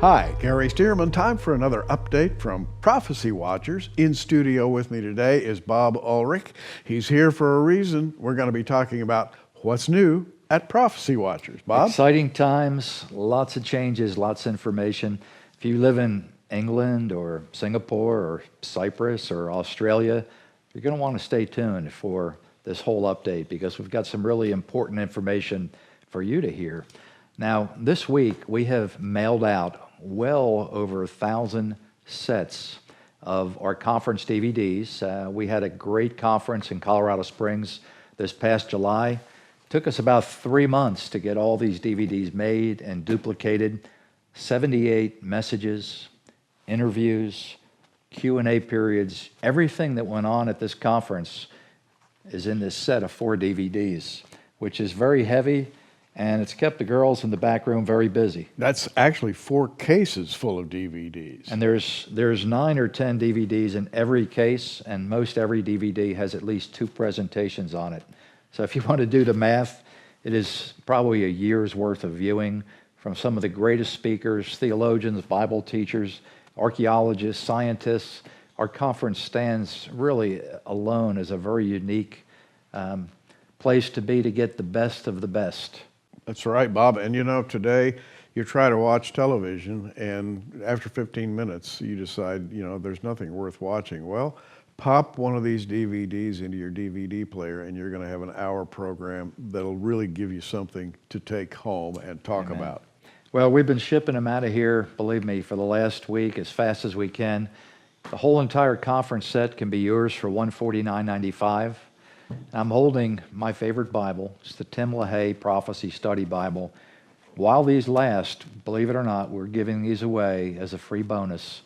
Hi, Gary Stearman. Time for another update from Prophecy Watchers. In studio with me today is Bob Ulrich. He's here for a reason. We're going to be talking about what's new at Prophecy Watchers. Bob? Exciting times, lots of changes, lots of information. If you live in England or Singapore or Cyprus or Australia, you're going to want to stay tuned for this whole update because we've got some really important information for you to hear. Now, this week we have mailed out well over 1,000 sets of our conference DVDs. We had a great conference in Colorado Springs this past July. It took us about 3 months to get all these DVDs made and duplicated. 78 messages, interviews, Q&A periods, everything that went on at this conference is in this set of 4 DVDs, which is very heavy, and it's kept the girls in the back room very busy. That's actually 4 cases full of DVDs. And there's 9 or 10 DVDs in every case, and most every DVD has at least 2 presentations on it. So if you want to do the math, it is probably a year's worth of viewing from some of the greatest speakers, theologians, Bible teachers, archaeologists, scientists. Our conference stands really alone as a very unique place to be to get the best of the best. That's right, Bob. And you know, today you try to watch television, and after 15 minutes, you decide, you know, there's nothing worth watching. Well, pop one of these DVDs into your DVD player, and you're going to have an hour program that'll really give you something to take home and talk Amen. about. Well, we've been shipping them out of here, believe me, for the last week as fast as we can. The whole entire conference set can be yours for $149.95. I'm holding my favorite Bible. It's the Tim LaHaye Prophecy Study Bible. While these last, believe it or not, we're giving these away as a free bonus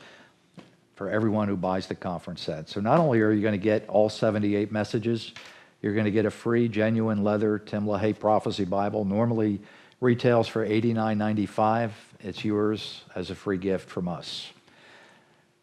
for everyone who buys the conference set. So not only are you going to get all 78 messages, you're going to get a free, genuine leather Tim LaHaye Prophecy Bible. Normally retails for $89.95. It's yours as a free gift from us.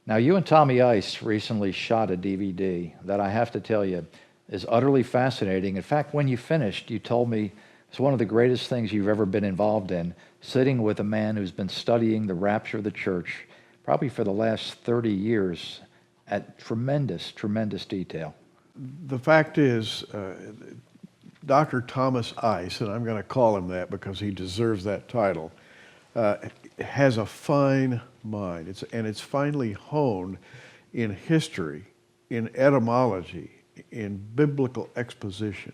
Now, you and Tommy Ice recently shot a DVD that I have to tell you is utterly fascinating. In fact, when you finished, you told me it's one of the greatest things you've ever been involved in, sitting with a man who's been studying the rapture of the church probably for the last 30 years at tremendous, tremendous detail. The fact is, Dr. Thomas Ice, and I'm going to call him that because he deserves that title, has a fine mind. It's finely honed in history, in etymology, in biblical exposition.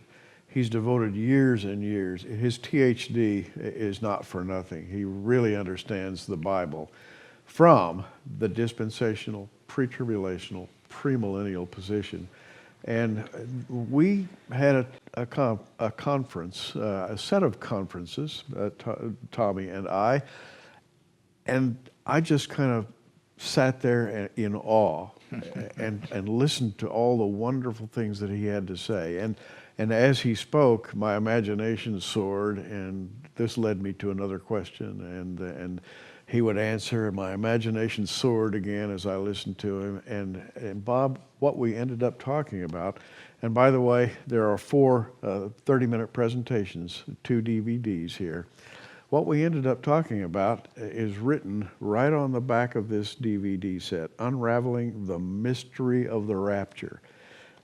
He's devoted years and years. His PhD is not for nothing. He really understands the Bible from the dispensational, pre-tribulational, premillennial position. And we had a conference, a set of conferences, Tommy and I just kind of sat there in awe and listened to all the wonderful things that he had to say. And as he spoke, my imagination soared, and this led me to another question, and he would answer, and my imagination soared again as I listened to him. And Bob, what we ended up talking about, and by the way, there are 4 30-minute presentations, 2 DVDs here. What we ended up talking about is written right on the back of this DVD set, Unraveling the Mystery of the Rapture.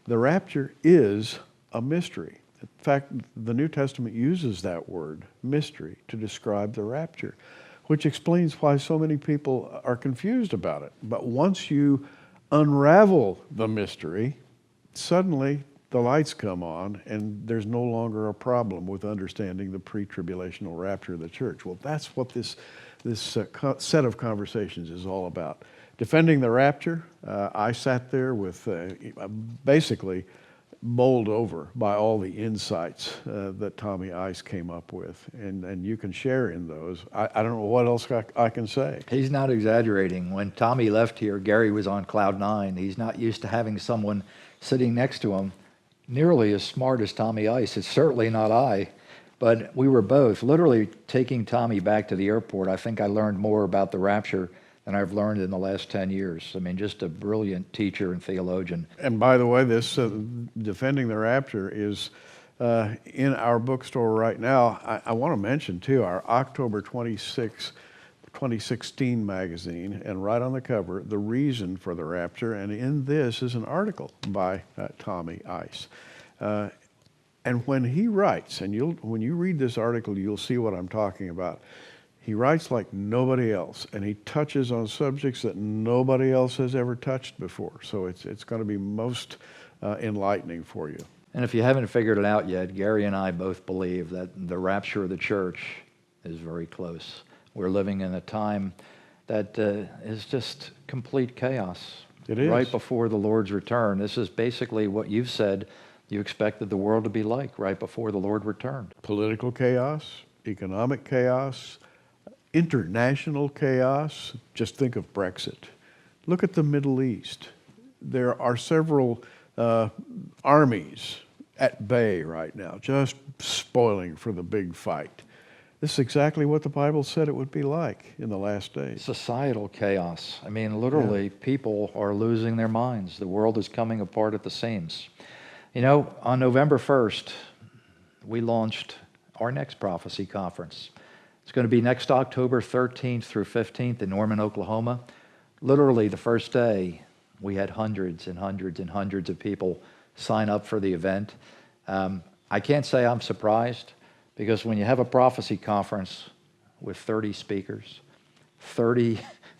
The rapture is a mystery. In fact, the New Testament uses that word, mystery, to describe the rapture, which explains why so many people are confused about it. But once you unravel the mystery, suddenly the lights come on, and there's no longer a problem with understanding the pre-tribulational rapture of the church. Well, that's what this set of conversations is all about. Defending the rapture, I sat there with basically bowled over by all the insights that Tommy Ice came up with, and you can share in those. I don't know what else I can say. He's not exaggerating. When Tommy left here, Gary was on cloud 9. He's not used to having someone sitting next to him nearly as smart as Tommy Ice. It's certainly not I, but we were both literally taking Tommy back to the airport. I think I learned more about the rapture than I've learned in the last 10 years. I mean, just a brilliant teacher and theologian. And by the way, this Defending the Rapture is in our bookstore right now. I want to mention, too, our October 26th 2016 magazine, and right on the cover, the reason for the rapture. And in this is an article by Tommy Ice. And when he writes, and when you read this article, you'll see what I'm talking about. He writes like nobody else, and he touches on subjects that nobody else has ever touched before. So it's going to be most enlightening for you. And if you haven't figured it out yet, Gary and I both believe that the rapture of the church is very close. We're living in a time that is just complete chaos. It is. Right before the Lord's return. This is basically what you've said you expected the world to be like right before the Lord returned. Political chaos, economic chaos, international chaos. Just think of Brexit. Look at the Middle East. There are several armies at bay right now, just spoiling for the big fight. This is exactly what the Bible said it would be like in the last days. Societal chaos. I mean, literally, people are losing their minds. The world is coming apart at the seams. You know, on November 1st, we launched our next prophecy conference. It's going to be next October 13th through 15th in Norman, Oklahoma. Literally, the first day, we had hundreds and hundreds and hundreds of people sign up for the event. I can't say I'm surprised, because when you have a prophecy conference with 30 speakers, 30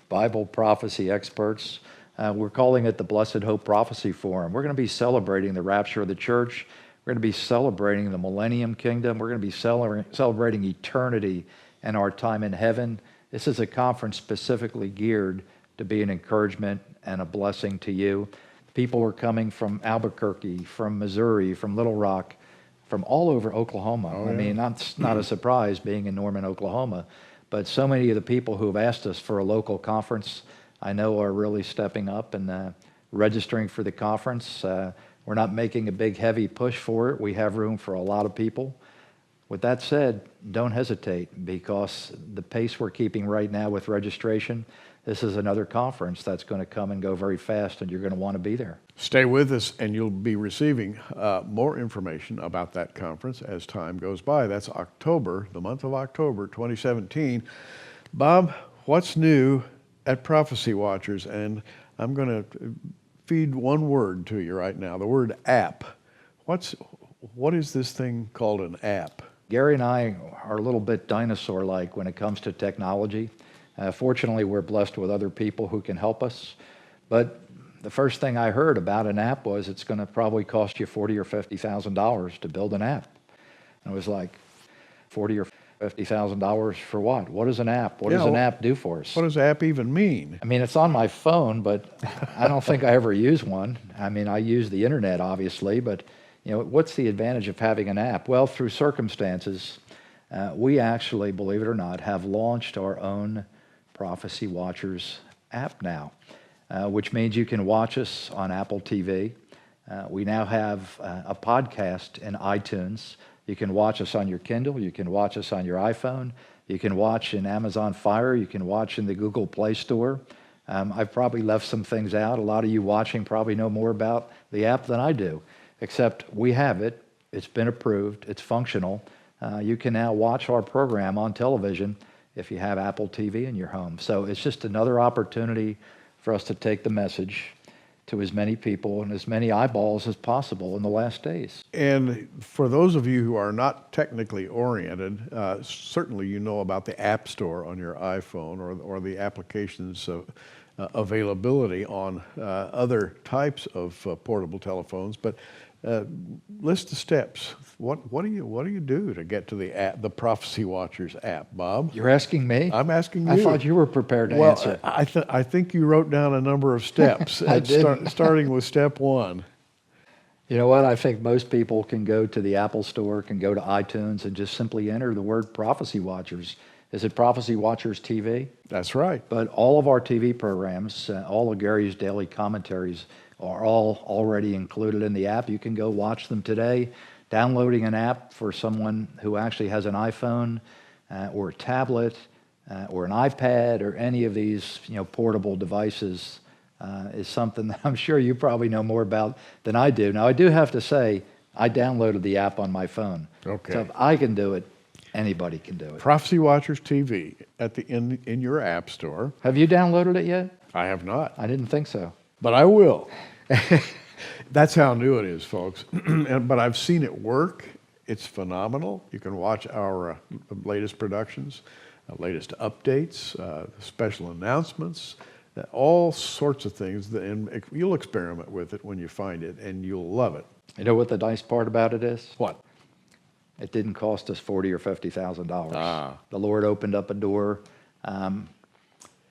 Bible prophecy experts, we're calling it the Blessed Hope Prophecy Forum. We're going to be celebrating the rapture of the church. We're going to be celebrating the Millennium Kingdom. We're going to be celebrating eternity and our time in heaven. This is a conference specifically geared to be an encouragement and a blessing to you. People are coming from Albuquerque, from Missouri, from Little Rock, from all over Oklahoma. Oh, yeah. I mean, that's not a surprise being in Norman, Oklahoma, but so many of the people who have asked us for a local conference, I know, are really stepping up and registering for the conference. We're not making a big, heavy push for it. We have room for a lot of people. With that said, don't hesitate, because the pace we're keeping right now with registration, this is another conference that's going to come and go very fast, and you're going to want to be there. Stay with us, and you'll be receiving more information about that conference as time goes by. That's October, the month of October 2017. Bob, what's new at Prophecy Watchers? And I'm going to feed one word to you right now, the word app. What is this thing called an app? Gary and I are a little bit dinosaur-like when it comes to technology. Fortunately, we're blessed with other people who can help us. But the first thing I heard about an app was it's going to probably cost you $40,000 or $50,000 to build an app. And it was like, $40,000 or $50,000 for what? What is an app? What does an app do for us? What does app even mean? I mean, it's on my phone, but I don't think I ever use one. I mean, I use the internet, obviously, but you know, what's the advantage of having an app? Well, through circumstances, we actually, believe it or not, have launched our own Prophecy Watchers app now, which means you can watch us on Apple TV. We now have a podcast in iTunes. You can watch us on your Kindle. You can watch us on your iPhone. You can watch in Amazon Fire. You can watch in the Google Play Store. I've probably left some things out. A lot of you watching probably know more about the app than I do, except we have it. It's been approved. It's functional. You can now watch our program on television if you have Apple TV in your home. So it's just another opportunity for us to take the message to as many people and as many eyeballs as possible in the last days. And for those of you who are not technically oriented, certainly you know about the App Store on your iPhone or the applications availability on other types of portable telephones. But list the steps. What do you do to get to the app, the Prophecy Watchers app, Bob? You're asking me? I'm asking you. I thought you were prepared to answer. I think you wrote down a number of steps. I did. Starting with step one. You know what? I think most people can go to the Apple Store, can go to iTunes, and just simply enter the word Prophecy Watchers. Is it Prophecy Watchers TV? That's right. But all of our TV programs, all of Gary's daily commentaries are all already included in the app. You can go watch them today. Downloading an app for someone who actually has an iPhone or a tablet or an iPad or any of these portable devices is something that I'm sure you probably know more about than I do. Now, I do have to say, I downloaded the app on my phone. Okay. So if I can do it, Anybody can do it. Prophecy Watchers TV in your app store. Have you downloaded it yet? I have not, I didn't think so. but I will. That's how new it is, folks. But I've seen it work. It's phenomenal. You can watch our latest productions, latest updates, special announcements, all sorts of things. And you'll experiment with it when you find it, and you'll love it. You know what the nice part about it is? What? It didn't cost us $40,000 or $50,000. Ah. The Lord opened up a door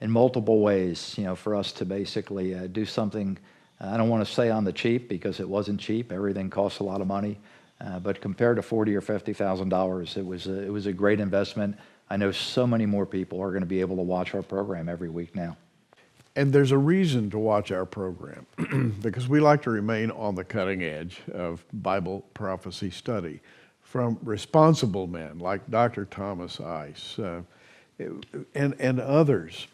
in multiple ways, for us to basically do something. I don't want to say on the cheap, because it wasn't cheap. Everything costs a lot of money, but compared to $40,000 or $50,000, it was a great investment. I know so many more people are going to be able to watch our program every week now. And there's a reason to watch our program, because we like to remain on the cutting edge of Bible prophecy study from responsible men like Dr. Thomas Ice and others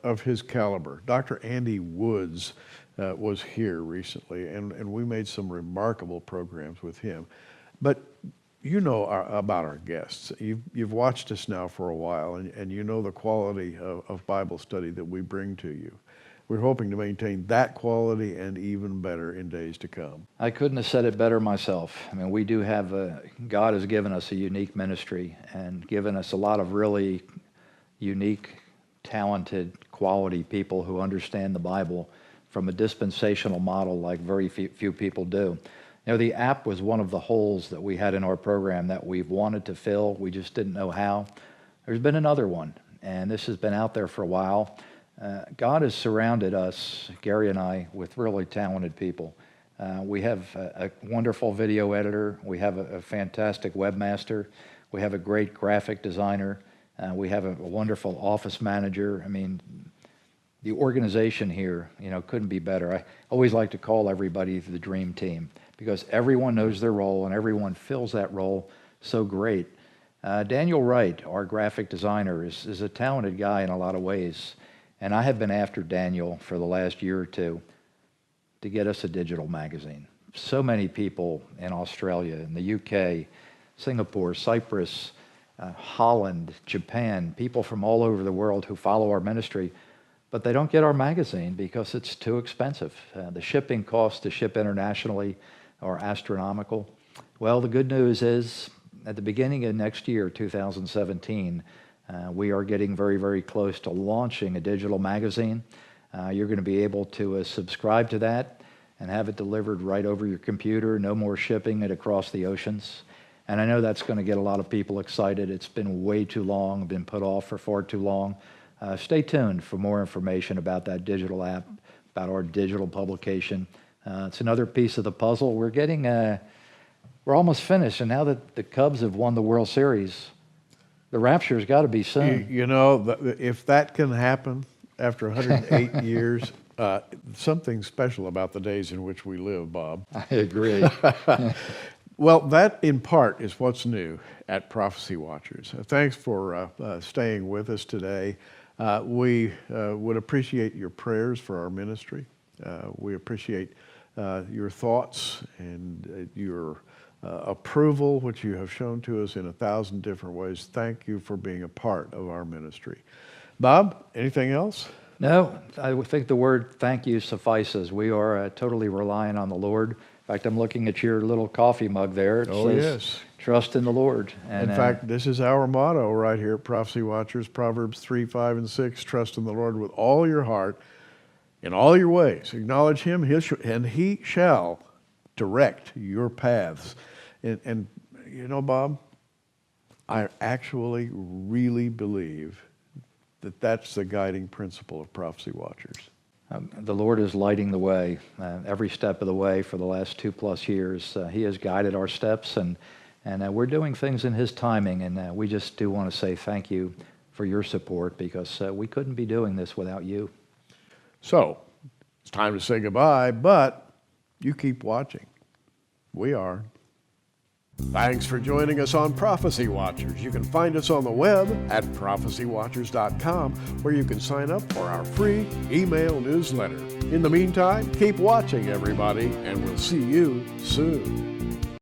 of his caliber. Dr. Andy Woods was here recently, and we made some remarkable programs with him. But you know about our guests. You've watched us now for a while, and you know the quality of Bible study that we bring to you. We're hoping to maintain that quality and even better in days to come. I couldn't have said it better myself. I mean, we do have God has given us a unique ministry and given us a lot of really unique, talented, quality people who understand the Bible from a dispensational model like very few people do. The app was one of the holes that we had in our program that we've wanted to fill. We just didn't know how. There's been another one, and this has been out there for a while. God has surrounded us, Gary and I, with really talented people. We have a wonderful video editor. We have a fantastic webmaster. We have a great graphic designer. We have a wonderful office manager. I mean, the organization here, couldn't be better. I always like to call everybody the dream team, because everyone knows their role and everyone fills that role so great. Daniel Wright, our graphic designer, is a talented guy in a lot of ways. And I have been after Daniel for the last year or two to get us a digital magazine. So many people in Australia, in the UK, Singapore, Cyprus, Holland, Japan, people from all over the world who follow our ministry, but they don't get our magazine because it's too expensive. The shipping costs to ship internationally are astronomical. Well, the good news is at the beginning of next year, 2017, we are getting very, very close to launching a digital magazine. You're going to be able to subscribe to that and have it delivered right over your computer. No more shipping it across the oceans. And I know that's going to get a lot of people excited. It's been way too long, been put off for far too long. Stay tuned for more information about that digital app, about our digital publication. It's another piece of the puzzle. We're almost finished, and now that the Cubs have won the World Series, the Rapture's got to be soon. If that can happen after 108 years, something special about the days in which we live, Bob. I agree. Well, that in part is what's new at Prophecy Watchers. Thanks for staying with us today. We would appreciate your prayers for our ministry. We appreciate your thoughts and your approval, which you have shown to us in 1,000 different ways. Thank you for being a part of our ministry. Bob, anything else? No, I think the word thank you suffices. We are totally relying on the Lord. In fact, I'm looking at your little coffee mug there. It says, yes. Trust in the Lord. And, in fact, this is our motto right here at Prophecy Watchers, Proverbs 3, 5, and 6. Trust in the Lord with all your heart, in all your ways. Acknowledge Him, and He shall direct your paths. And Bob, I actually really believe that that's the guiding principle of Prophecy Watchers. The Lord is lighting the way every step of the way for the last 2+ years. He has guided our steps, and we're doing things in His timing, and we just do want to say thank you for your support, because we couldn't be doing this without you. So, it's time to say goodbye, but you keep watching. We are. Thanks for joining us on Prophecy Watchers. You can find us on the web at prophecywatchers.com, where you can sign up for our free email newsletter. In the meantime, keep watching, everybody, and we'll see you soon.